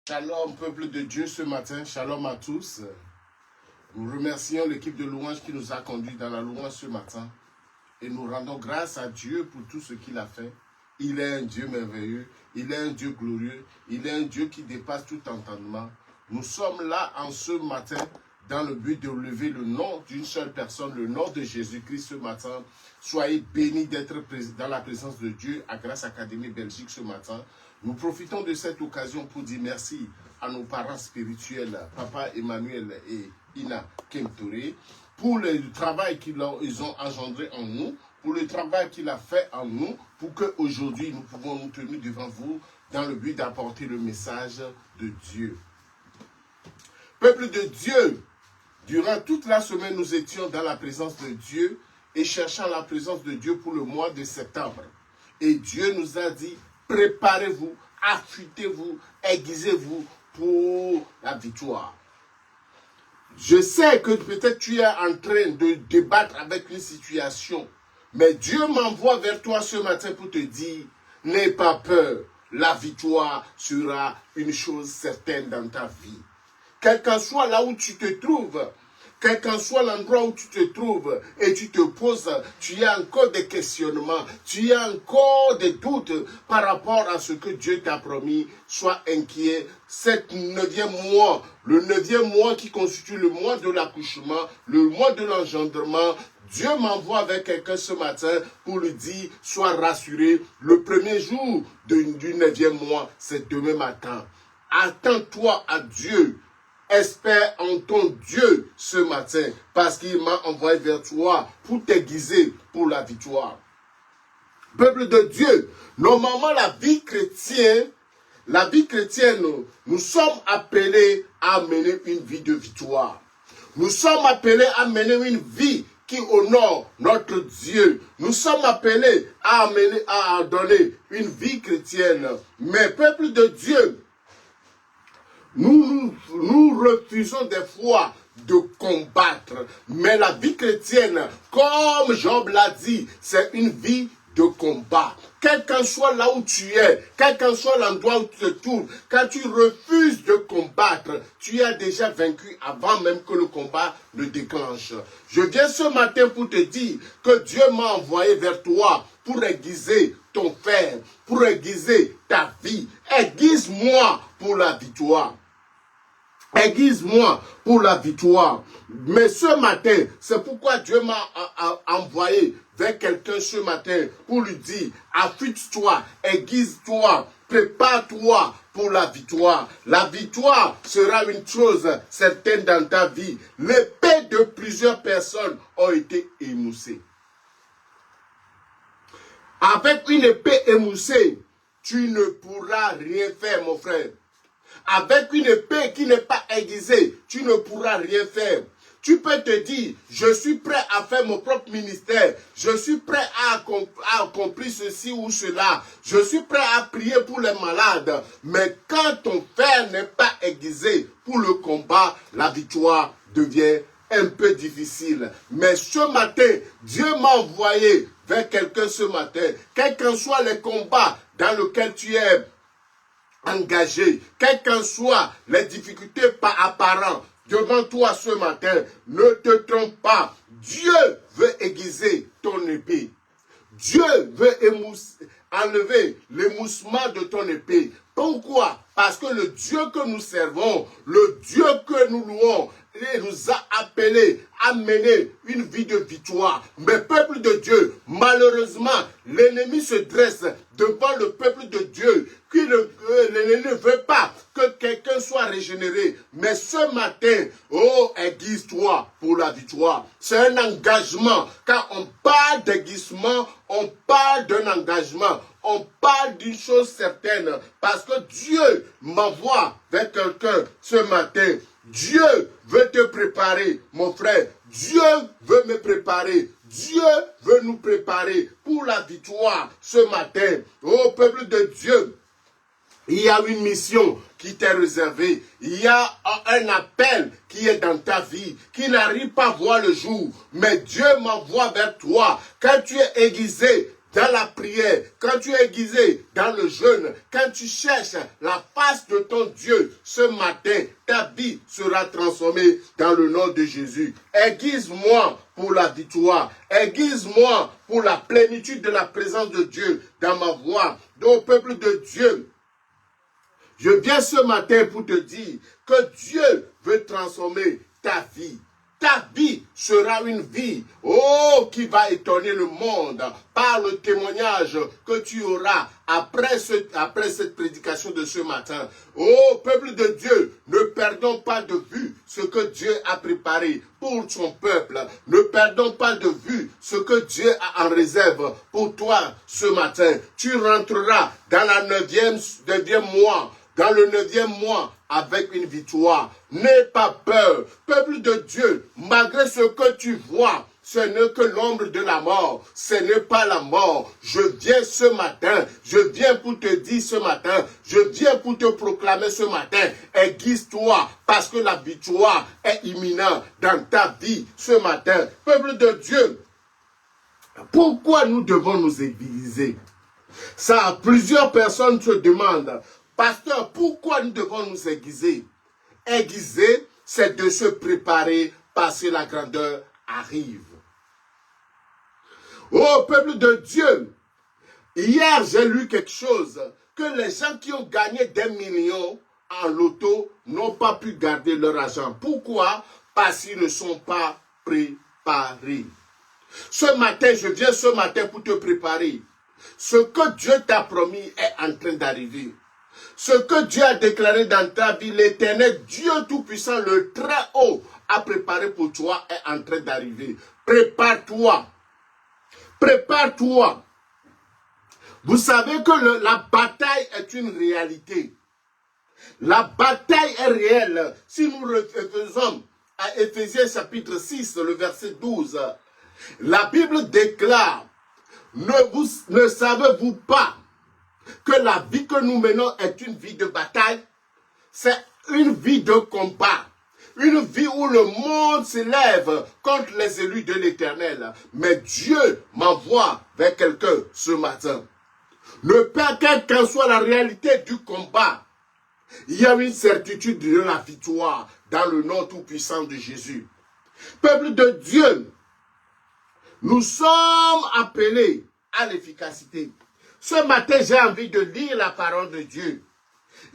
Shalom, peuple de Dieu, ce matin. Shalom à tous. Nous remercions l'équipe de louange qui nous a conduits dans la louange ce matin. Et nous rendons grâce à Dieu pour tout ce qu'il a fait. Il est un Dieu merveilleux. Il est un Dieu glorieux. Il est un Dieu qui dépasse tout entendement. Nous sommes là en ce matin dans le but de lever le nom d'une seule personne, le nom de Jésus-Christ ce matin. Soyez bénis d'être dans la présence de Dieu à Grâce Académie Belgique ce matin. Nous profitons de cette occasion pour dire merci à nos parents spirituels, Papa Emmanuel et Ina Kemtouré, pour le travail qu'ils ont engendré en nous, pour le travail qu'il a fait en nous, pour qu'aujourd'hui nous pouvons nous tenir devant vous dans le but d'apporter le message de Dieu. Peuple de Dieu, durant toute la semaine, nous étions dans la présence de Dieu et cherchant la présence de Dieu pour le mois de septembre. Et Dieu nous a dit, préparez-vous, affûtez-vous, aiguisez-vous pour la victoire. Je sais que peut-être tu es en train de débattre avec une situation, mais Dieu m'envoie vers toi ce matin pour te dire, n'aie pas peur, la victoire sera une chose certaine dans ta vie. Quel qu'en soit là où tu te trouves, quel qu'en soit l'endroit où tu te trouves et tu te poses, tu as encore des questionnements, tu as encore des doutes par rapport à ce que Dieu t'a promis, sois inquiet. Cet 9e mois, le 9e mois qui constitue le mois de l'accouchement, le mois de l'engendrement, Dieu m'envoie avec quelqu'un ce matin pour lui dire, sois rassuré, le premier jour du 9e mois, c'est demain matin. Attends-toi à Dieu. Espère en ton Dieu ce matin, parce qu'il m'a envoyé vers toi pour t'aiguiser pour la victoire. Peuple de Dieu, normalement la vie chrétienne, nous sommes appelés à mener une vie de victoire. Nous sommes appelés à mener une vie qui honore notre Dieu. Nous sommes appelés à donner une vie chrétienne. Mais peuple de Dieu, nous refusons des fois de combattre. Mais la vie chrétienne, comme Job l'a dit, c'est une vie de combat. Quel qu'en soit là où tu es, quel qu'en soit l'endroit où tu te trouves, quand tu refuses de combattre, tu as déjà vaincu avant même que le combat ne déclenche. Je viens ce matin pour te dire que Dieu m'a envoyé vers toi pour aiguiser ton fer, pour aiguiser ta vie. Aiguise-moi pour la victoire. Aiguise-moi pour la victoire. Mais ce matin, c'est pourquoi Dieu m'a envoyé vers quelqu'un ce matin pour lui dire, affûte-toi, aiguise-toi, prépare-toi pour la victoire. La victoire sera une chose certaine dans ta vie. L'épée de plusieurs personnes ont été émoussées. Avec une épée émoussée, tu ne pourras rien faire, mon frère. Avec une épée qui n'est pas aiguisée, tu ne pourras rien faire. Tu peux te dire, je suis prêt à faire mon propre ministère. Je suis prêt à accomplir ceci ou cela. Je suis prêt à prier pour les malades. Mais quand ton fer n'est pas aiguisé pour le combat, la victoire devient un peu difficile. Mais ce matin, Dieu m'a envoyé vers quelqu'un ce matin. Quels qu'en soient les combats dans lesquels tu es engagé, quelles qu'en soient les difficultés pas apparentes devant toi ce matin, ne te trompe pas. Dieu veut aiguiser ton épée. Dieu veut enlever l'émoussement de ton épée. Pourquoi? Parce que le Dieu que nous servons, le Dieu que nous louons, il nous a appelés à mener une vie de victoire. Mais peuple de Dieu, malheureusement, l'ennemi se dresse devant le peuple de Dieu. L'ennemi ne veut pas que quelqu'un soit régénéré. Mais ce matin, oh, aiguise-toi pour la victoire. C'est un engagement. Quand on parle d'aiguisement, on parle d'un engagement. On parle d'une chose certaine. Parce que Dieu m'envoie vers quelqu'un ce matin. Dieu veut te préparer, mon frère. Dieu veut me préparer. Dieu veut nous préparer pour la victoire ce matin. Oh, peuple de Dieu, il y a une mission qui t'est réservée. Il y a un appel qui est dans ta vie, qui n'arrive pas à voir le jour. Mais Dieu m'envoie vers toi. Quand tu es aiguisé dans la prière, quand tu es aiguisé dans le jeûne, quand tu cherches la face de ton Dieu, ce matin, ta vie sera transformée dans le nom de Jésus. Aiguise-moi pour la victoire. Aiguise-moi pour la plénitude de la présence de Dieu dans ma voix. Au peuple de Dieu, je viens ce matin pour te dire que Dieu veut transformer ta vie. Ta vie sera une vie, qui va étonner le monde par le témoignage que tu auras après cette prédication de ce matin. Peuple de Dieu, ne perdons pas de vue ce que Dieu a préparé pour son peuple. Ne perdons pas de vue ce que Dieu a en réserve pour toi ce matin. Tu rentreras dans la neuvième mois. Dans le 9e mois, avec une victoire. N'aie pas peur. Peuple de Dieu, malgré ce que tu vois, ce n'est que l'ombre de la mort. Ce n'est pas la mort. Je viens ce matin. Je viens pour te dire ce matin. Je viens pour te proclamer ce matin. Aiguise-toi parce que la victoire est imminente dans ta vie ce matin. Peuple de Dieu, pourquoi nous devons nous aiguiser? Ça, plusieurs personnes se demandent. Pasteur, pourquoi nous devons nous aiguiser? Aiguiser, c'est de se préparer parce que la grandeur arrive. Peuple de Dieu, hier j'ai lu quelque chose, que les gens qui ont gagné des millions en loto n'ont pas pu garder leur argent. Pourquoi? Parce qu'ils ne sont pas préparés. Ce matin, je viens ce matin pour te préparer. Ce que Dieu t'a promis est en train d'arriver. Ce que Dieu a déclaré dans ta vie, l'Éternel, Dieu Tout-Puissant, le Très-Haut, a préparé pour toi, est en train d'arriver. Prépare-toi. Prépare-toi. Vous savez que la bataille est une réalité. La bataille est réelle. Si nous refaisons à Éphésiens chapitre 6, le verset 12, la Bible déclare, ne savez-vous pas que la vie que nous menons est une vie de bataille? C'est une vie de combat. Une vie où le monde s'élève contre les élus de l'Éternel. Mais Dieu m'envoie vers quelqu'un ce matin. Ne pas quelle qu'en soit la réalité du combat, il y a une certitude de la victoire dans le nom tout-puissant de Jésus. Peuple de Dieu, nous sommes appelés à l'efficacité. Ce matin, j'ai envie de lire la parole de Dieu.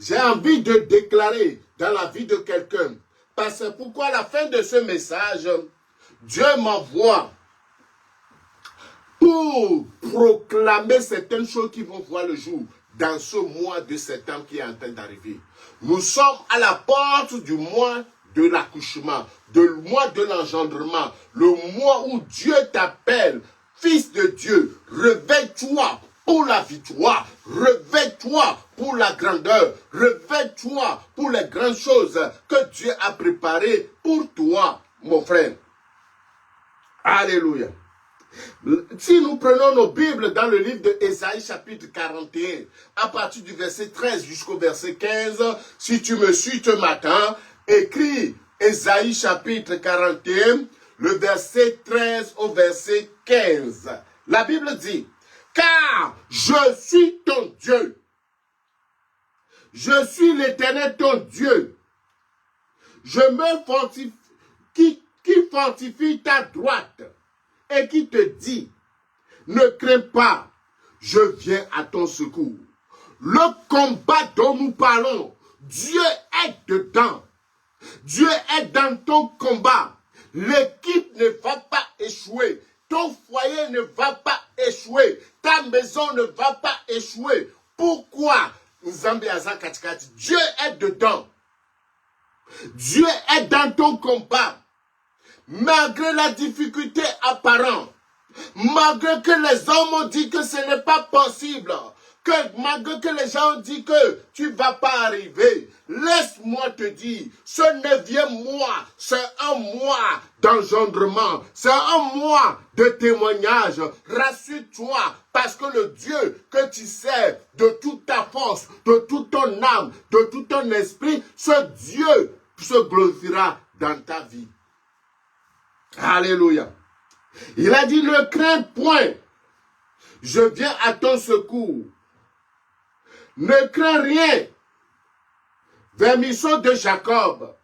J'ai envie de déclarer dans la vie de quelqu'un. Parce que pourquoi à la fin de ce message, Dieu m'envoie pour proclamer certaines choses qui vont voir le jour dans ce mois de septembre qui est en train d'arriver. Nous sommes à la porte du mois de l'accouchement, du mois de l'engendrement, le mois où Dieu t'appelle, fils de Dieu, réveille-toi pour la victoire, réveille-toi pour la grandeur, réveille-toi pour les grandes choses que Dieu a préparées pour toi, mon frère. Alléluia. Si nous prenons nos Bibles dans le livre de Ésaïe chapitre 41, à partir du verset 13 jusqu'au verset 15, si tu me suis ce matin, écris Ésaïe chapitre 41, le verset 13 au verset 15. La Bible dit, car je suis ton Dieu. Je suis l'Éternel ton Dieu. Je me fortifie, qui fortifie ta droite et qui te dit, ne crains pas, je viens à ton secours. Le combat dont nous parlons, Dieu est dedans. Dieu est dans ton combat. L'équipe ne va pas échouer. Ton foyer ne va pas échouer. Ta maison ne va pas échouer. Pourquoi? Dieu est dedans. Dieu est dans ton combat. Malgré la difficulté apparente, malgré que les hommes ont dit que ce n'est pas possible, malgré que les gens ont dit que tu ne vas pas arriver, laisse-moi te dire, ce 9e mois, c'est un mois d'engendrement, c'est un mois de témoignage. Rassure-toi, parce que le Dieu que tu sers de toute ta force, de toute ton âme, de tout ton esprit, ce Dieu se glorifiera dans ta vie. Alléluia. Il a dit, ne crains point. Je viens à ton secours. Ne crains rien. Vermisseau de Jacob.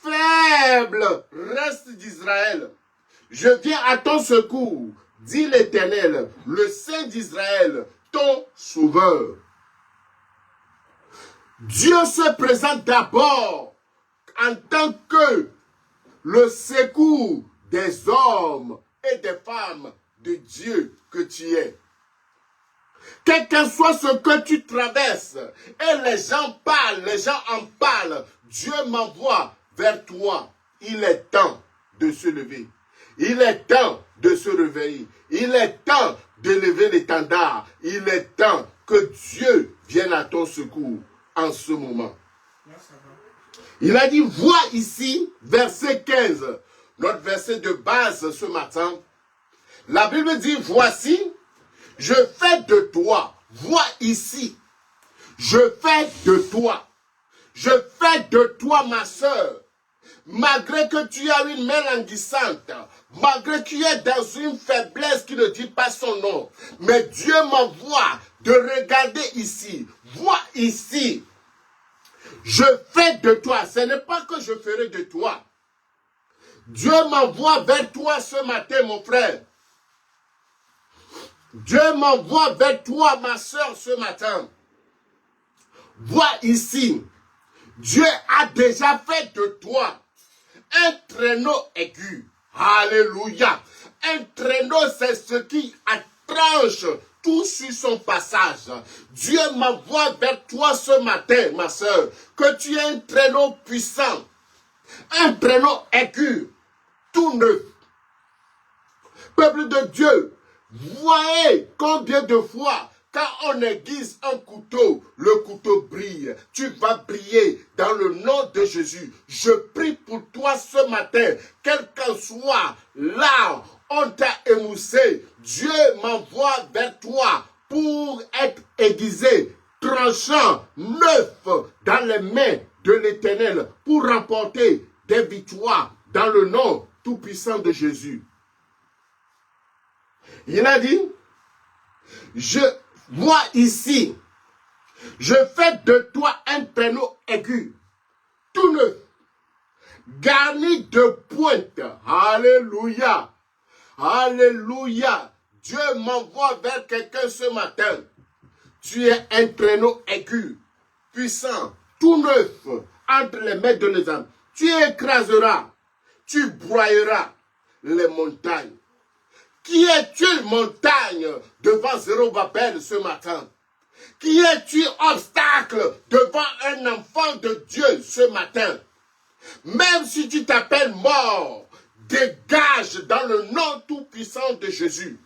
Faible reste d'Israël. Je viens à ton secours, dit l'Éternel, le Saint d'Israël, ton sauveur. Dieu se présente d'abord en tant que le secours des hommes et des femmes de Dieu que tu es. Quel que soit ce que tu traverses, et les gens parlent, les gens en parlent, Dieu m'envoie vers toi. Il est temps de se lever. Il est temps de se réveiller. Il est temps de lever l'étendard. Il est temps que Dieu vienne à ton secours en ce moment. Il a dit, vois ici, verset 15, notre verset de base ce matin. La Bible dit, voici, je fais de toi, vois ici, je fais de toi, je fais de toi ma sœur, malgré que tu as une main languissante, malgré que tu es dans une faiblesse qui ne dit pas son nom, mais Dieu m'envoie de regarder ici, vois ici, je fais de toi, ce n'est pas que je ferai de toi. Dieu m'envoie vers toi ce matin, mon frère. Dieu m'envoie vers toi, ma soeur, ce matin. Vois ici, Dieu a déjà fait de toi un traîneau aigu. Alléluia. Un traîneau, c'est ce qui attranche tout sur son passage. Dieu m'envoie vers toi ce matin, ma soeur, que tu es un traîneau puissant, un traîneau aigu, tout neuf. Peuple de Dieu, voyez combien de fois, quand on aiguise un couteau, le couteau brille. Tu vas briller dans le nom de Jésus. Je prie pour toi ce matin, quel qu'en soit là, on t'a émoussé. Dieu m'envoie vers toi pour être aiguisé, tranchant, neuf dans les mains de l'Éternel, pour remporter des victoires dans le nom tout-puissant de Jésus. Il a dit, je vois ici, je fais de toi un traîneau aigu, tout neuf, garni de pointes. Alléluia, alléluia. Dieu m'envoie vers quelqu'un ce matin. Tu es un traîneau aigu, puissant, tout neuf, entre les mains de les hommes. Tu écraseras, tu broyeras les montagnes. Qui es-tu, montagne, devant Zérubabel ce matin? Qui es-tu, obstacle, devant un enfant de Dieu ce matin? Même si tu t'appelles mort, dégage dans le nom tout-puissant de Jésus.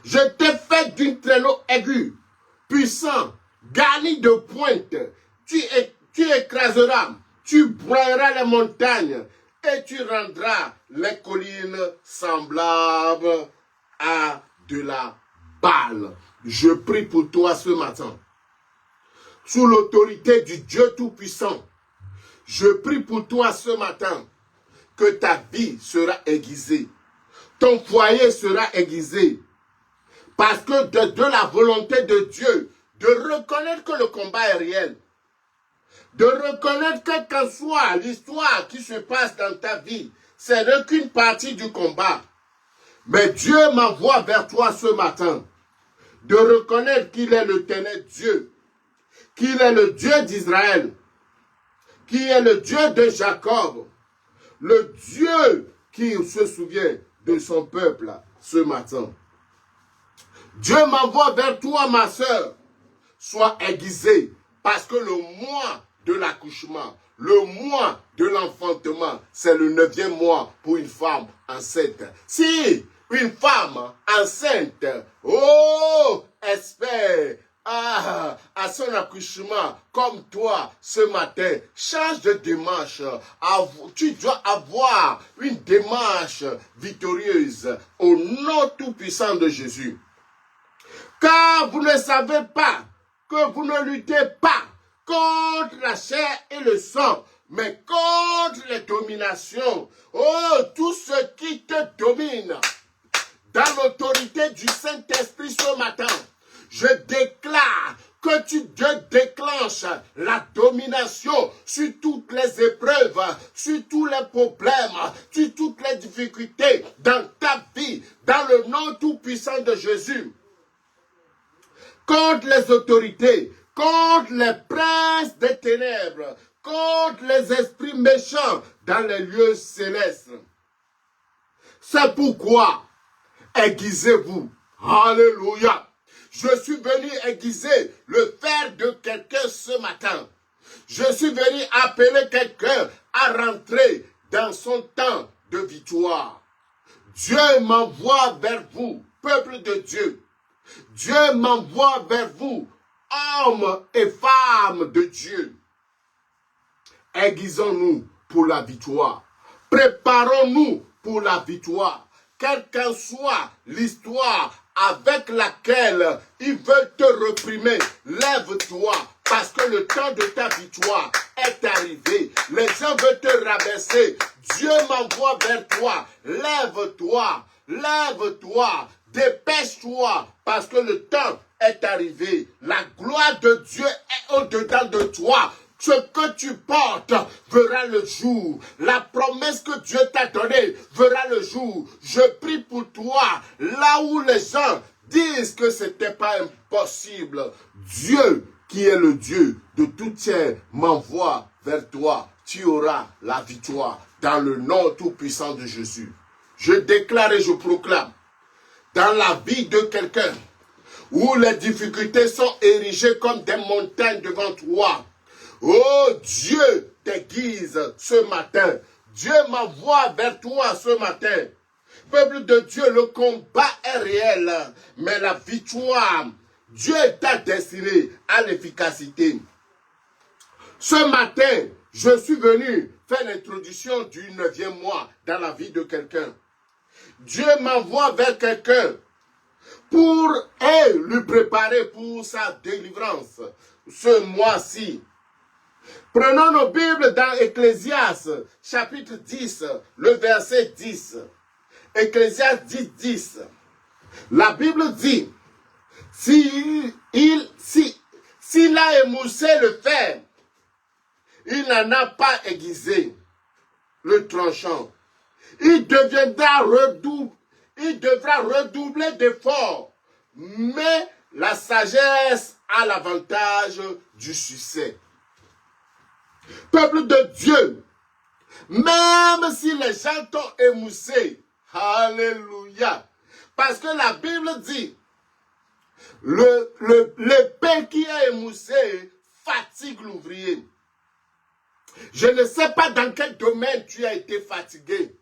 Je t'ai fait d'une traîneau aigu, puissant, garni de pointes. Tu écraseras, tu broyeras les montagnes, et tu rendras les collines semblables à de la balle. Je prie pour toi ce matin. Sous l'autorité du Dieu Tout-Puissant, je prie pour toi ce matin que ta vie sera aiguisée. Ton foyer sera aiguisé. Parce que de la volonté de Dieu, de reconnaître que le combat est réel. De reconnaître que qu'en soit l'histoire qui se passe dans ta vie, ce n'est qu'une partie du combat. Mais Dieu m'envoie vers toi ce matin de reconnaître qu'il est l'Éternel Dieu, qu'il est le Dieu d'Israël, qui est le Dieu de Jacob, le Dieu qui se souvient de son peuple ce matin. Dieu m'envoie vers toi, ma soeur, sois aiguisée, parce que le mois de l'accouchement, le mois de l'enfantement, c'est le 9e mois pour une femme enceinte. Si une femme enceinte, espère à son accouchement, comme toi ce matin, change de démarche. Tu dois avoir une démarche victorieuse au nom tout-puissant de Jésus. Car vous ne savez pas que vous ne luttez pas contre la chair et le sang, mais contre les dominations. Oh, tout ce qui te domine. dans l'autorité du Saint-Esprit ce matin, je déclare que tu déclenches la domination sur toutes les épreuves, sur tous les problèmes, sur toutes les difficultés dans ta vie, dans le nom tout-puissant de Jésus. Contre les autorités, contre les princes des ténèbres, contre les esprits méchants dans les lieux célestes. C'est pourquoi, aiguisez-vous. Alléluia. Je suis venu aiguiser le fer de quelqu'un ce matin. Je suis venu appeler quelqu'un à rentrer dans son temps de victoire. Dieu m'envoie vers vous, peuple de Dieu. Dieu m'envoie vers vous, hommes et femmes de Dieu. Aiguisons-nous pour la victoire. Préparons-nous pour la victoire. Quelle qu'en soit l'histoire avec laquelle ils veulent te réprimer, lève-toi, parce que le temps de ta victoire est arrivé. Les gens veulent te rabaisser. Dieu m'envoie vers toi. Lève-toi, lève-toi, dépêche-toi, parce que le temps est arrivé. La gloire de Dieu est au-dedans de toi. Ce que tu portes verra le jour. La promesse que Dieu t'a donnée verra le jour. Je prie pour toi, là où les gens disent que ce n'était pas impossible. Dieu, qui est le Dieu de tout tien, m'envoie vers toi. Tu auras la victoire dans le nom tout-puissant de Jésus. Je déclare et je proclame, dans la vie de quelqu'un, où les difficultés sont érigées comme des montagnes devant toi, oh, Dieu t'aiguise ce matin. Dieu m'envoie vers toi ce matin. Peuple de Dieu, le combat est réel, mais la victoire, Dieu t'a destiné à l'efficacité. Ce matin, je suis venu faire l'introduction du 9e mois dans la vie de quelqu'un. Dieu m'envoie vers quelqu'un pour lui préparer pour sa délivrance ce mois-ci. Prenons nos Bibles dans Ecclésiaste, chapitre 10, le verset 10. Ecclésiaste 10, 10. La Bible dit, s'il a émoussé le fer, il n'en a pas aiguisé le tranchant. Il devra redoubler d'efforts, mais la sagesse a l'avantage du succès. Peuple de Dieu, même si les gens t'ont émoussé, alléluia, parce que la Bible dit, l'épée qui est émoussée fatigue l'ouvrier. Je ne sais pas dans quel domaine tu as été fatigué.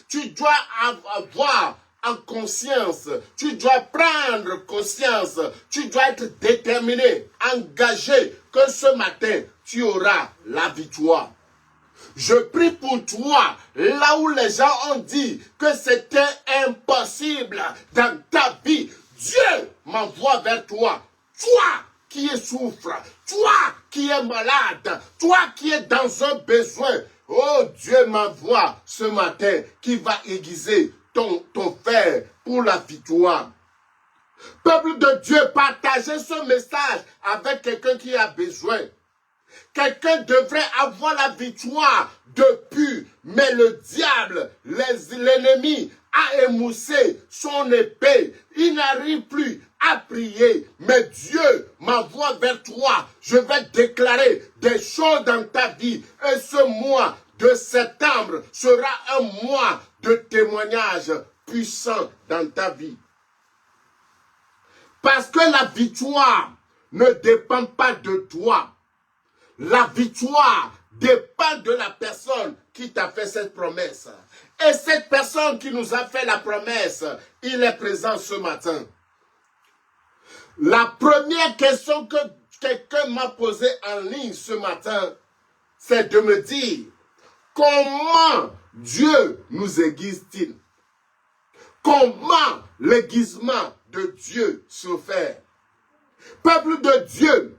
Tu dois avoir en conscience, tu dois prendre conscience, tu dois être déterminé, engagé, que ce matin, tu auras la victoire. Je prie pour toi, là où les gens ont dit que c'était impossible dans ta vie, Dieu m'envoie vers toi. Toi qui souffres, toi qui es malade, toi qui es dans un besoin, oh, Dieu m'envoie ce matin qui va aiguiser ton fer pour la victoire. Peuple de Dieu, partagez ce message avec quelqu'un qui a besoin. Quelqu'un devrait avoir la victoire depuis, mais le diable, l'ennemi, a émoussé son épée. Il n'arrive plus à prier, mais Dieu m'envoie vers toi. Je vais déclarer des choses dans ta vie. Et ce mois de septembre sera un mois de témoignage puissant dans ta vie. Parce que la victoire ne dépend pas de toi. La victoire dépend de la personne qui t'a fait cette promesse. Et cette personne qui nous a fait la promesse, il est présent ce matin. La première question que quelqu'un m'a posée en ligne ce matin, c'est de me dire, comment Dieu nous aiguise-t-il? Comment l'aiguisement de Dieu se fait? Peuple de Dieu,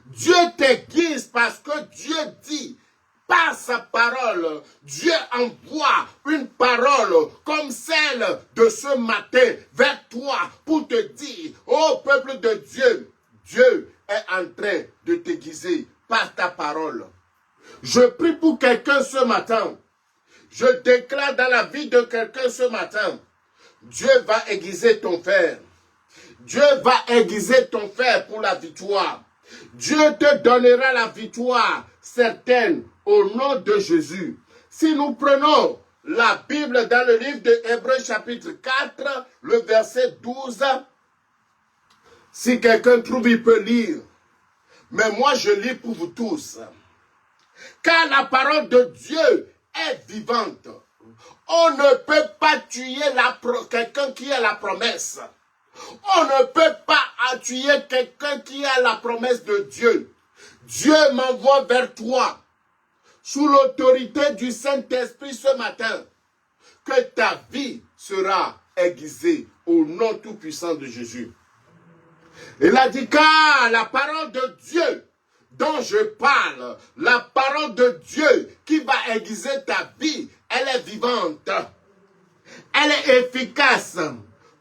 Dieu t'aiguise parce que Dieu dit, par sa parole, Dieu envoie une parole comme celle de ce matin vers toi pour te dire, ô peuple de Dieu, Dieu est en train de t'aiguiser par ta parole. Je prie pour quelqu'un ce matin. Je déclare dans la vie de quelqu'un ce matin, Dieu va aiguiser ton fer. Dieu va aiguiser ton fer pour la victoire. Dieu te donnera la victoire certaine au nom de Jésus. Si nous prenons la Bible dans le livre de Hébreux chapitre 4, le verset 12, si quelqu'un trouve, il peut lire. Mais moi, je lis pour vous tous. Car la parole de Dieu est vivante. On ne peut pas tuer quelqu'un qui a la promesse. On ne peut pas tuer quelqu'un qui a la promesse de Dieu. Dieu m'envoie vers toi, sous l'autorité du Saint-Esprit ce matin, que ta vie sera aiguisée au nom tout-puissant de Jésus. Il a dit, car la parole de Dieu dont je parle, la parole de Dieu qui va aiguiser ta vie, elle est vivante, elle est efficace,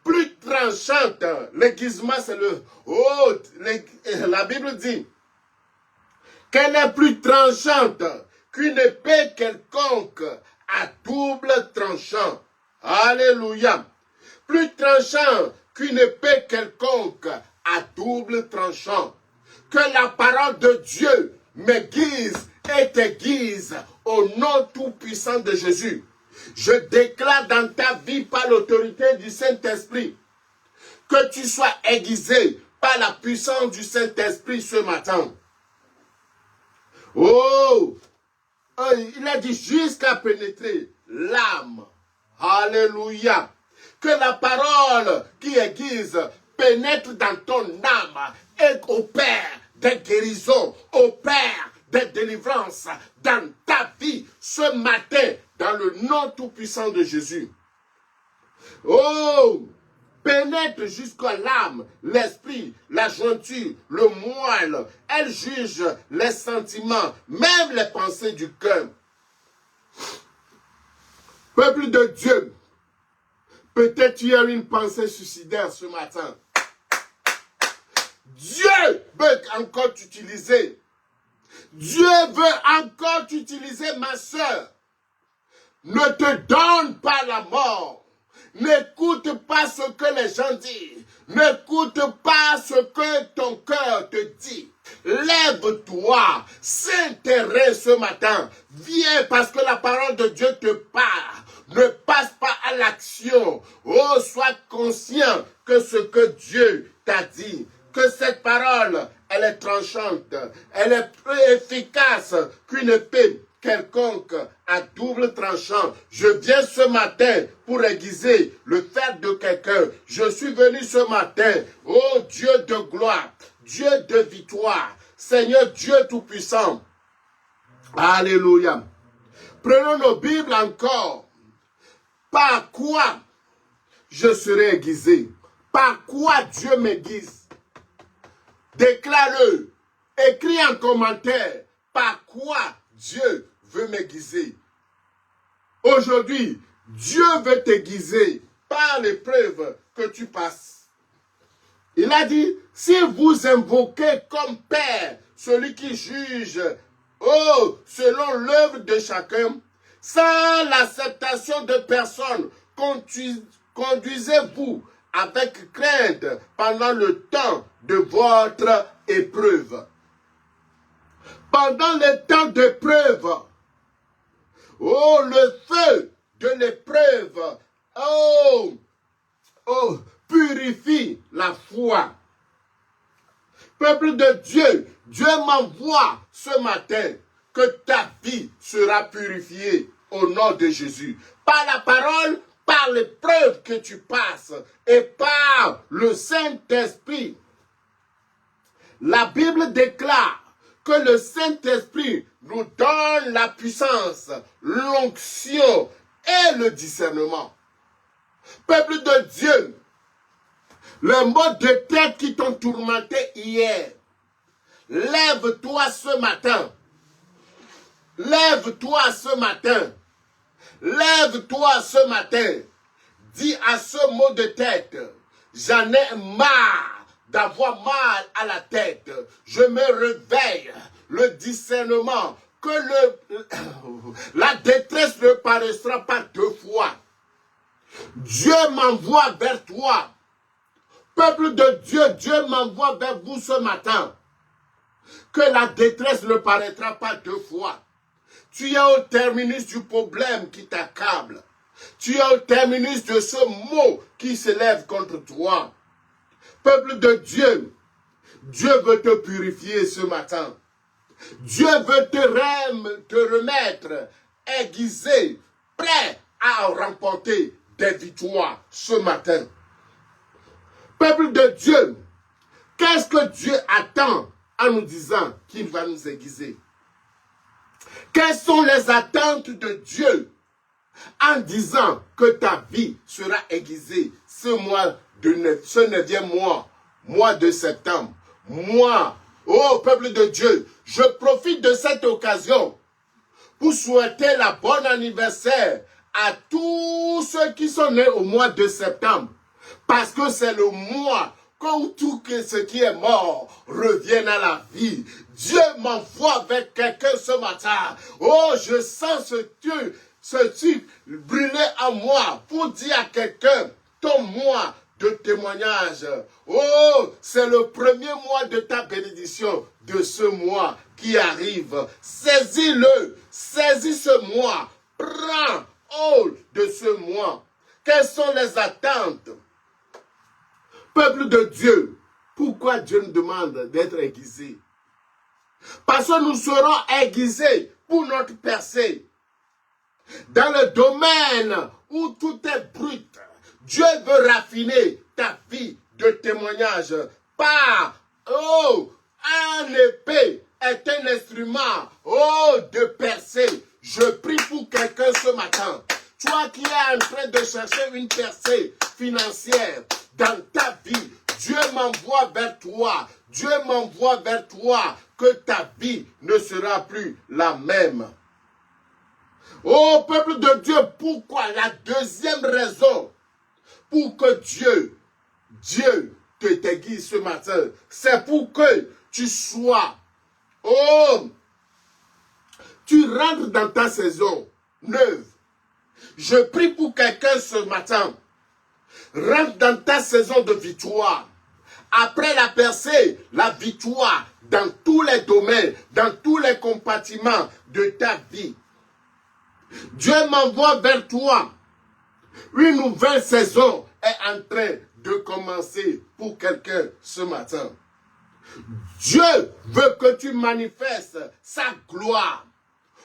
plus tranchante. L'aiguisement, c'est le... Oh, la Bible dit qu'elle est plus tranchante qu'une épée quelconque à double tranchant. Alléluia. Plus tranchant qu'une épée quelconque à double tranchant. Que la parole de Dieu m'aiguise et t'aiguise au nom tout-puissant de Jésus. Je déclare dans ta vie par l'autorité du Saint-Esprit que tu sois aiguisé par la puissance du Saint-Esprit ce matin. Oh, il a dit jusqu'à pénétrer l'âme. Alléluia. Que la parole qui aiguise pénètre dans ton âme et opère des guérisons, opère des délivrances dans ta vie ce matin, dans le nom tout-puissant de Jésus. Oh, pénètre jusqu'à l'âme, l'esprit, la jointure, le moelle. Elle juge les sentiments, même les pensées du cœur. Peuple de Dieu, peut-être tu as une pensée suicidaire ce matin. Dieu veut encore t'utiliser. Dieu veut encore t'utiliser, ma soeur. Ne te donne pas la mort. N'écoute pas ce que les gens disent. N'écoute pas ce que ton cœur te dit. Lève-toi, s'intéresse ce matin. Viens parce que la parole de Dieu te parle. Ne passe pas à l'action. Oh, sois conscient que ce que Dieu t'a dit, que cette parole, elle est tranchante, elle est plus efficace qu'une épée quelconque à double tranchant. Je viens ce matin pour aiguiser le fer de quelqu'un. Je suis venu ce matin, oh Dieu de gloire, Dieu de victoire, Seigneur Dieu tout-puissant. Alléluia. Prenons nos Bibles encore. Par quoi je serai aiguisé? Par quoi Dieu m'aiguise? Déclare-le. Écris en commentaire. Par quoi Dieu veut m'aiguiser? Aujourd'hui, Dieu veut t'aiguiser par l'épreuve que tu passes. Il a dit, si vous invoquez comme Père celui qui juge, oh, selon l'œuvre de chacun, sans l'acceptation de personne, conduisez-vous avec crainte pendant le temps de votre épreuve. Pendant le temps d'épreuve, oh, le feu de l'épreuve, oh, purifie la foi. Peuple de Dieu, Dieu m'envoie ce matin que ta vie sera purifiée au nom de Jésus. Par la parole, par l'épreuve que tu passes et par le Saint-Esprit. La Bible déclare que le Saint-Esprit nous donne la puissance, l'onction et le discernement. Peuple de Dieu, les maux de tête qui t'ont tourmenté hier, lève-toi ce matin. Lève-toi ce matin. Lève-toi ce matin. Dis à ce mot de tête, j'en ai marre d'avoir mal à la tête. Je me réveille. Le discernement, que la détresse ne paraîtra pas deux fois. Dieu m'envoie vers toi. Peuple de Dieu, Dieu m'envoie vers vous ce matin. Que la détresse ne paraîtra pas deux fois. Tu es au terminus du problème qui t'accable. Tu es au terminus de ce mot qui s'élève contre toi. Peuple de Dieu, Dieu veut te purifier ce matin. Dieu veut te remettre aiguisé, prêt à remporter des victoires ce matin. Peuple de Dieu, qu'est-ce que Dieu attend en nous disant qu'il va nous aiguiser? Quelles sont les attentes de Dieu en disant que ta vie sera aiguisée ce mois ce 9e mois de septembre? Moi, oh peuple de Dieu, je profite de cette occasion pour souhaiter la bonne anniversaire à tous ceux qui sont nés au mois de septembre. Parce que c'est le mois où tout ce qui est mort revient à la vie. Dieu m'envoie vers quelqu'un ce matin. Oh, je sens ce truc brûler en moi pour dire à quelqu'un, ton mois de témoignage. Oh, c'est le premier mois de ta bénédiction de ce mois qui arrive. Saisis-le, saisis ce mois, prends hold de ce mois. Quelles sont les attentes? Peuple de Dieu, pourquoi Dieu nous demande d'être aiguisés? Parce que nous serons aiguisés pour notre percée. Dans le domaine où tout est brut, Dieu veut raffiner ta vie de témoignage par, oh, un épée est un instrument, oh, de percée. Je prie pour quelqu'un ce matin. Toi qui es en train de chercher une percée financière dans ta vie, Dieu m'envoie vers toi. Dieu m'envoie vers toi que ta vie ne sera plus la même. Oh, peuple de Dieu, pourquoi? La deuxième raison pour que Dieu te t'aiguise ce matin, c'est pour que tu sois, oh, tu rentres dans ta saison neuve. Je prie pour quelqu'un ce matin. Rentre dans ta saison de victoire. Après la percée, la victoire dans tous les domaines, dans tous les compartiments de ta vie. Dieu m'envoie vers toi. Une nouvelle saison est en train de commencer pour quelqu'un ce matin. Dieu veut que tu manifestes sa gloire.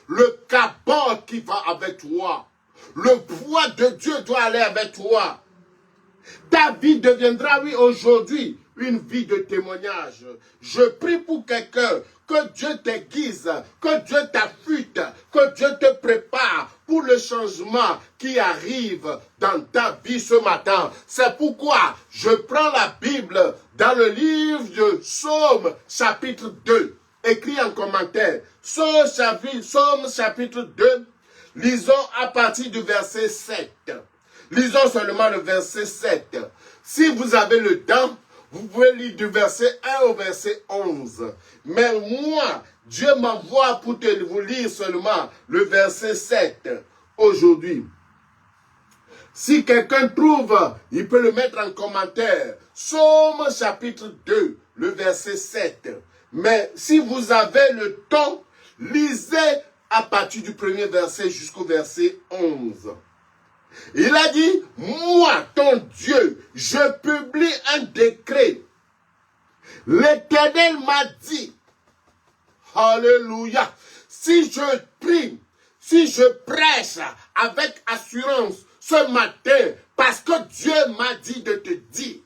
Le cabot qui va avec toi. Le poids de Dieu doit aller avec toi. Ta vie deviendra, oui, aujourd'hui, une vie de témoignage. Je prie pour quelqu'un, que Dieu t'aiguise, que Dieu t'affûte, que Dieu te prépare pour le changement qui arrive dans ta vie ce matin. C'est pourquoi je prends la Bible dans le livre de Psaume chapitre 2. Écrit en commentaire. Psaume chapitre 2. Lisons à partir du verset 7. Lisons seulement le verset 7. Si vous avez le temps, vous pouvez lire du verset 1 au verset 11. Mais moi, Dieu m'envoie pour vous lire seulement le verset 7 aujourd'hui. Si quelqu'un trouve, il peut le mettre en commentaire. Psaume chapitre 2, le verset 7. Mais si vous avez le temps, lisez à partir du premier verset jusqu'au verset 11. Il a dit, moi, ton Dieu, je publie un décret. L'Éternel m'a dit, alléluia, si je prie, si je prêche avec assurance ce matin, parce que Dieu m'a dit de te dire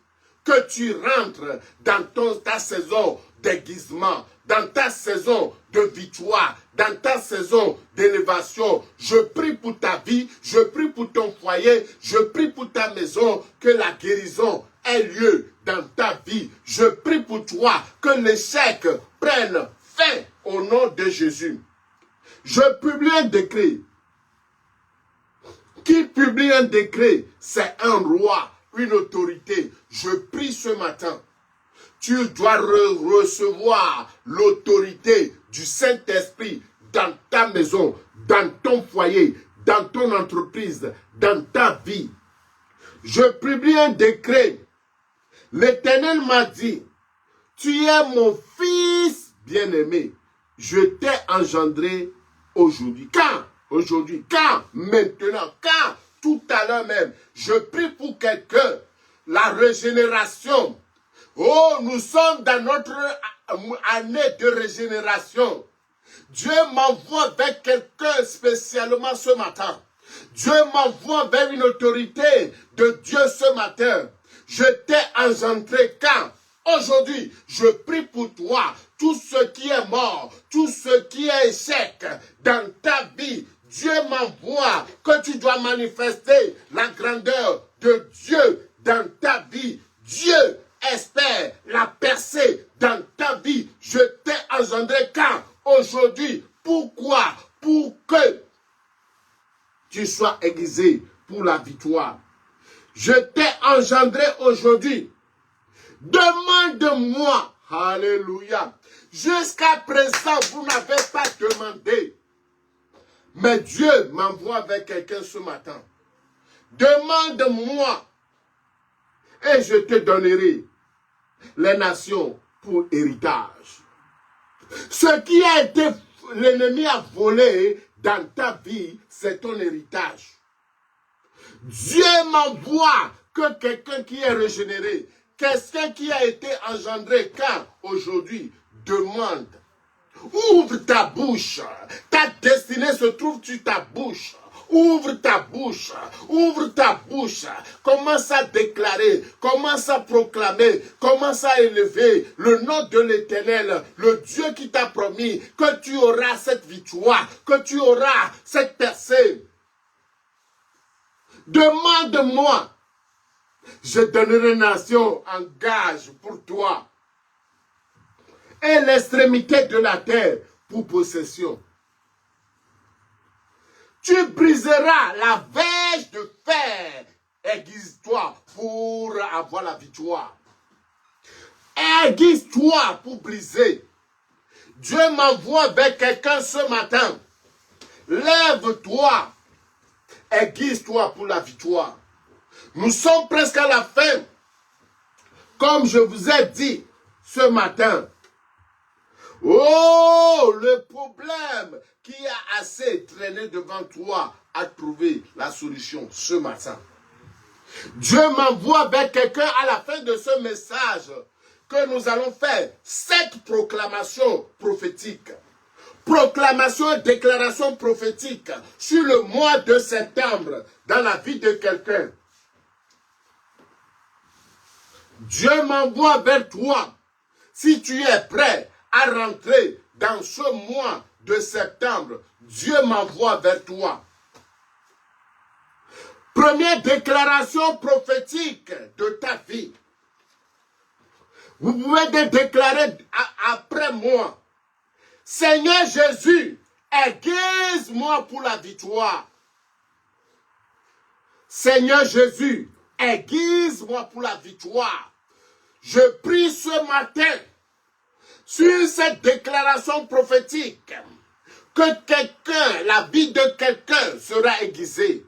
que tu rentres dans ta saison d'aiguisement, dans ta saison de victoire, dans ta saison d'élévation. Je prie pour ta vie, je prie pour ton foyer, je prie pour ta maison, que la guérison ait lieu dans ta vie. Je prie pour toi que l'échec prenne fin au nom de Jésus. Je publie un décret. Qui publie un décret, c'est un roi, une autorité. Je prie ce matin. Tu dois recevoir l'autorité du Saint-Esprit dans ta maison, dans ton foyer, dans ton entreprise, dans ta vie. Je publie un décret. L'Éternel m'a dit, tu es mon fils bien-aimé. Je t'ai engendré aujourd'hui. Quand? Aujourd'hui. Quand? Maintenant. Quand? Tout à l'heure même. Je prie pour quelqu'un. La régénération. Oh, nous sommes dans notre année de régénération. Dieu m'envoie vers quelqu'un spécialement ce matin. Dieu m'envoie vers une autorité de Dieu ce matin. Je t'ai engendré quand? Aujourd'hui, je prie pour toi. Tout ce qui est mort, tout ce qui est échec dans ta vie, Dieu m'envoie que tu dois manifester la grandeur de Dieu dans ta vie. Dieu espère la percée dans ta vie. Je t'ai engendré quand? Aujourd'hui. Pourquoi? Pour que tu sois aiguisé pour la victoire. Je t'ai engendré aujourd'hui. Demande-moi. Alléluia. Jusqu'à présent, vous n'avez pas demandé. Mais Dieu m'envoie vers quelqu'un ce matin. Demande-moi. Et je te donnerai les nations pour héritage. Ce qui a été, l'ennemi a volé dans ta vie, c'est ton héritage. Dieu m'envoie que quelqu'un qui est régénéré, quelqu'un qui a été engendré quand aujourd'hui, demande. Ouvre ta bouche. Ta destinée se trouve sur ta bouche. Ouvre ta bouche. Ouvre ta bouche. Commence à déclarer. Commence à proclamer. Commence à élever le nom de l'Éternel. Le Dieu qui t'a promis que tu auras cette victoire. Que tu auras cette percée. Demande-moi. Je donnerai nation en gage pour toi. Et l'extrémité de la terre pour possession. Tu briseras la verge de fer. Aiguise-toi pour avoir la victoire. Aiguise-toi pour briser. Dieu m'envoie vers quelqu'un ce matin. Lève-toi. Aiguise-toi pour la victoire. Nous sommes presque à la fin. Comme je vous ai dit ce matin. Oh, le problème qui a assez traîné devant toi a trouvé la solution ce matin. Dieu m'envoie vers quelqu'un à la fin de ce message que nous allons faire 7 proclamations prophétiques. Proclamation et déclaration prophétique sur le mois de septembre dans la vie de quelqu'un. Dieu m'envoie vers toi si tu es prêt à rentrer dans ce mois de septembre. Dieu m'envoie vers toi. Première déclaration prophétique de ta vie. Vous pouvez déclarer après moi. Seigneur Jésus, aiguise-moi pour la victoire. Seigneur Jésus, aiguise-moi pour la victoire. Je prie ce matin sur cette déclaration prophétique que quelqu'un, la vie de quelqu'un sera aiguisée.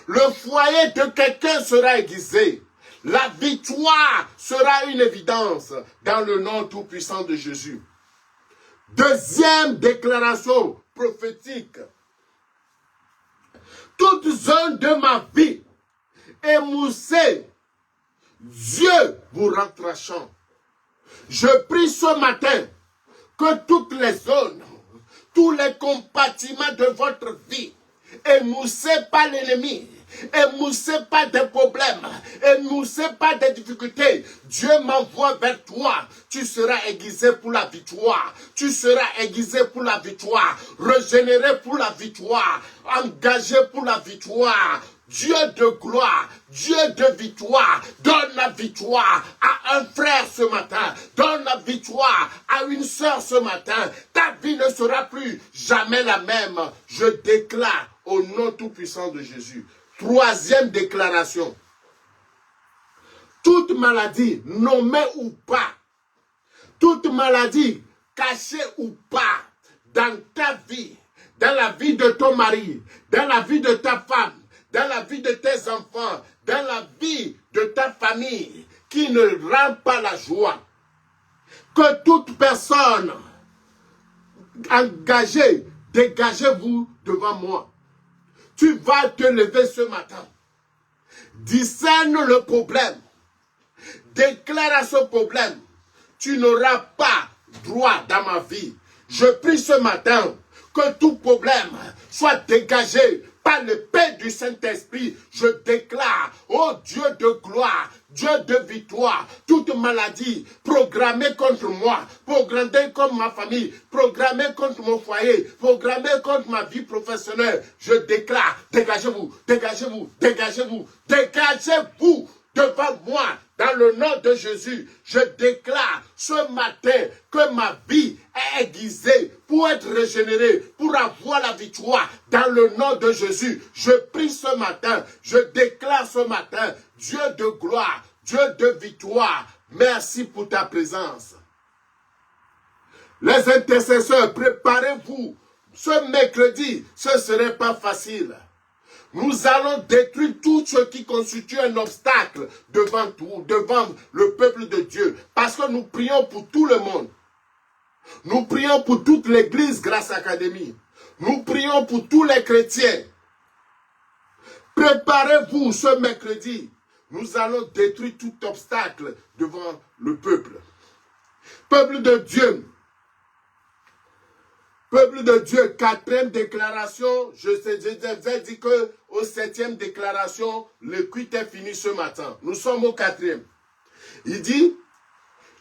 Le foyer de quelqu'un sera aiguisé. La victoire sera une évidence dans le nom tout-puissant de Jésus. Deuxième déclaration prophétique. Toute zone de ma vie émoussée, Dieu vous rend tranchant. Je prie ce matin que toutes les zones, tous les compartiments de votre vie, émoussés par l'ennemi, émoussés par des problèmes, émoussés par des difficultés, Dieu m'envoie vers toi. Tu seras aiguisé pour la victoire. Tu seras aiguisé pour la victoire. Régénéré pour la victoire. Engagé pour la victoire. Dieu de gloire, Dieu de victoire, donne la victoire à un frère ce matin, donne la victoire à une sœur ce matin. Ta vie ne sera plus jamais la même. Je déclare au nom tout-puissant de Jésus. Troisième déclaration. Toute maladie, nommée ou pas, toute maladie, cachée ou pas, dans ta vie, dans la vie de ton mari, dans la vie de ta femme, dans la vie de tes enfants, dans la vie de ta famille, qui ne rend pas la joie. Que toute personne engagée, dégagez-vous devant moi. Tu vas te lever ce matin. Discerne le problème. Déclare à ce problème. Tu n'auras pas droit dans ma vie. Je prie ce matin que tout problème soit dégagé par le paix du Saint-Esprit. Je déclare, oh Dieu de gloire, Dieu de victoire, toute maladie programmée contre moi, programmée contre ma famille, programmée contre mon foyer, programmée contre ma vie professionnelle. Je déclare, dégagez-vous, dégagez-vous, dégagez-vous, dégagez-vous devant moi. Dans le nom de Jésus, je déclare ce matin que ma vie est aiguisée pour être régénérée, pour avoir la victoire. Dans le nom de Jésus, je prie ce matin, je déclare ce matin, Dieu de gloire, Dieu de victoire, merci pour ta présence. Les intercesseurs, préparez-vous. Ce mercredi, ce ne serait pas facile. Nous allons détruire tout ce qui constitue un obstacle devant le peuple de Dieu. Parce que nous prions pour tout le monde. Nous prions pour toute l'église Grâce Académie. Nous prions pour tous les chrétiens. Préparez-vous ce mercredi. Nous allons détruire tout obstacle devant le peuple. Peuple de Dieu. Peuple de Dieu, quatrième déclaration, je vous ai dit que au septième déclaration, le culte est fini ce matin. Nous sommes au quatrième. Il dit,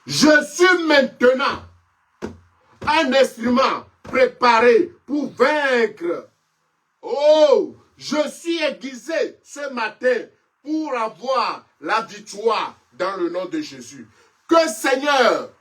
je suis maintenant un instrument préparé pour vaincre. Oh, je suis aiguisé ce matin pour avoir la victoire dans le nom de Jésus. Que Seigneur,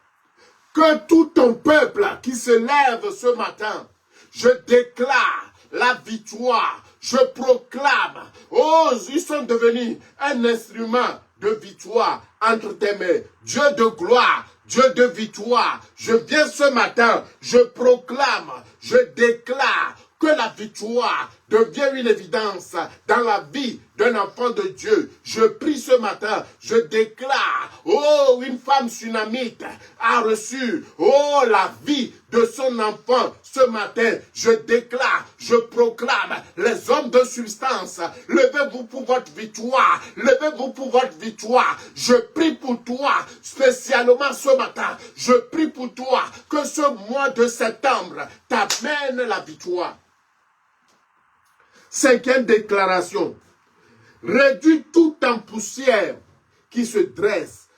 que tout ton peuple qui se lève ce matin, je déclare la victoire, je proclame, oh, ils sont devenus un instrument de victoire entre tes mains. Dieu de gloire, Dieu de victoire, je viens ce matin, je proclame, je déclare que la victoire devient une évidence dans la vie d'un enfant de Dieu. Je prie ce matin, je déclare, oh, une femme sunamite a reçu, oh, la vie de son enfant ce matin. Je déclare, je proclame, les hommes de substance, levez-vous pour votre victoire, levez-vous pour votre victoire. Je prie pour toi, spécialement ce matin, je prie pour toi que ce mois de septembre t'amène la victoire. Cinquième déclaration. Réduis tout en poussière qui se dresse.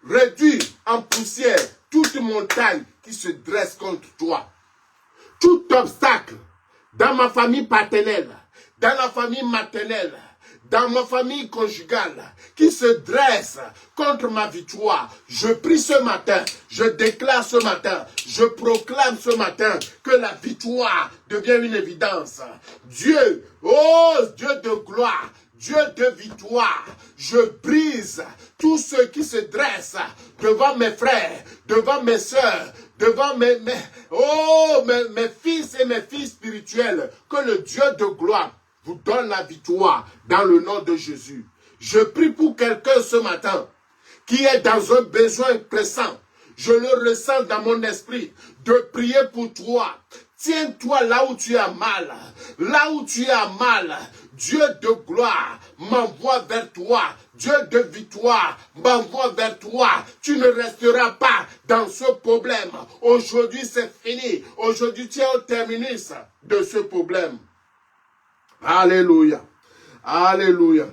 Réduis en poussière toute montagne qui se dresse contre toi. Tout obstacle dans ma famille paternelle, dans la famille maternelle, dans ma famille conjugale, qui se dresse contre ma victoire. Je prie ce matin, je déclare ce matin, je proclame ce matin que la victoire devient une évidence. Dieu, oh Dieu de gloire, Dieu de victoire, je brise tous ceux qui se dressent devant mes frères, devant mes soeurs, devant mes fils et mes filles spirituelles, que le Dieu de gloire vous donne la victoire dans le nom de Jésus. Je prie pour quelqu'un ce matin qui est dans un besoin pressant. Je le ressens dans mon esprit de prier pour toi. Tiens-toi là où tu as mal. Là où tu as mal, Dieu de gloire m'envoie vers toi. Dieu de victoire m'envoie vers toi. Tu ne resteras pas dans ce problème. Aujourd'hui, c'est fini. Aujourd'hui, tu es au terminus de ce problème. Alléluia. Alléluia.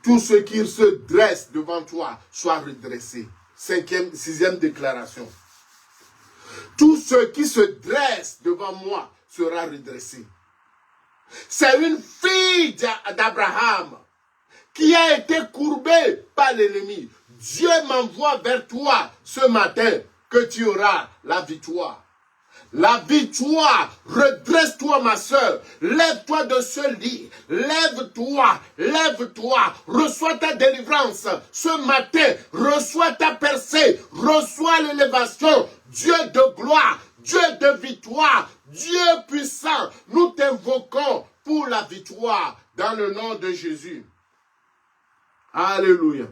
Tout ce qui se dresse devant toi soit redressé. Sixième déclaration. Tout ce qui se dresse devant moi sera redressé. C'est une fille d'Abraham qui a été courbée par l'ennemi. Dieu m'envoie vers toi ce matin que tu auras la victoire. La victoire, redresse-toi ma soeur, lève-toi de ce lit, lève-toi, lève-toi, reçois ta délivrance ce matin, reçois ta percée, reçois l'élévation, Dieu de gloire, Dieu de victoire, Dieu puissant, nous t'invoquons pour la victoire dans le nom de Jésus. Alléluia.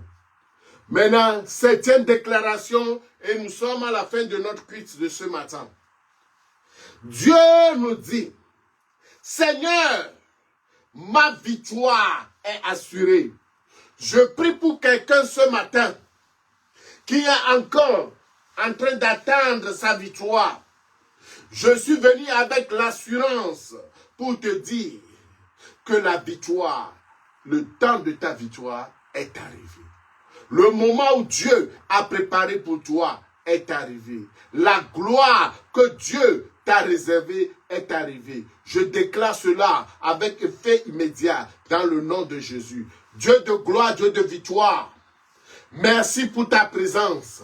Maintenant, 7e déclaration et nous sommes à la fin de notre culte de ce matin. Dieu nous dit, Seigneur, ma victoire est assurée. Je prie pour quelqu'un ce matin qui est encore en train d'attendre sa victoire. Je suis venu avec l'assurance pour te dire que la victoire, le temps de ta victoire est arrivé. Le moment où Dieu a préparé pour toi est arrivé. La gloire que Dieu t'a réservée est arrivée. Je déclare cela avec effet immédiat dans le nom de Jésus. Dieu de gloire, Dieu de victoire, merci pour ta présence.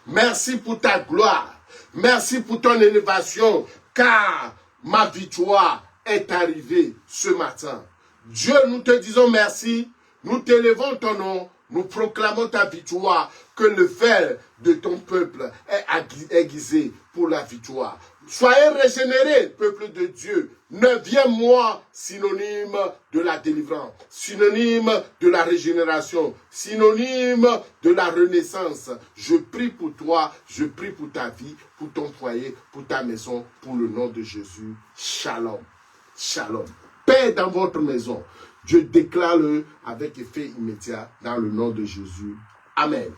Merci pour ta gloire. Merci pour ton élévation, car ma victoire est arrivée ce matin. Dieu, nous te disons merci. Nous t'élevons ton nom. Nous proclamons ta victoire, que le fer de ton peuple est aiguisé pour la victoire. Soyez régénérés, peuple de Dieu. 9e mois, synonyme de la délivrance, synonyme de la régénération, synonyme de la renaissance. Je prie pour toi, je prie pour ta vie, pour ton foyer, pour ta maison, pour le nom de Jésus. Shalom. Shalom. Paix dans votre maison. Je déclare-le avec effet immédiat dans le nom de Jésus. Amen.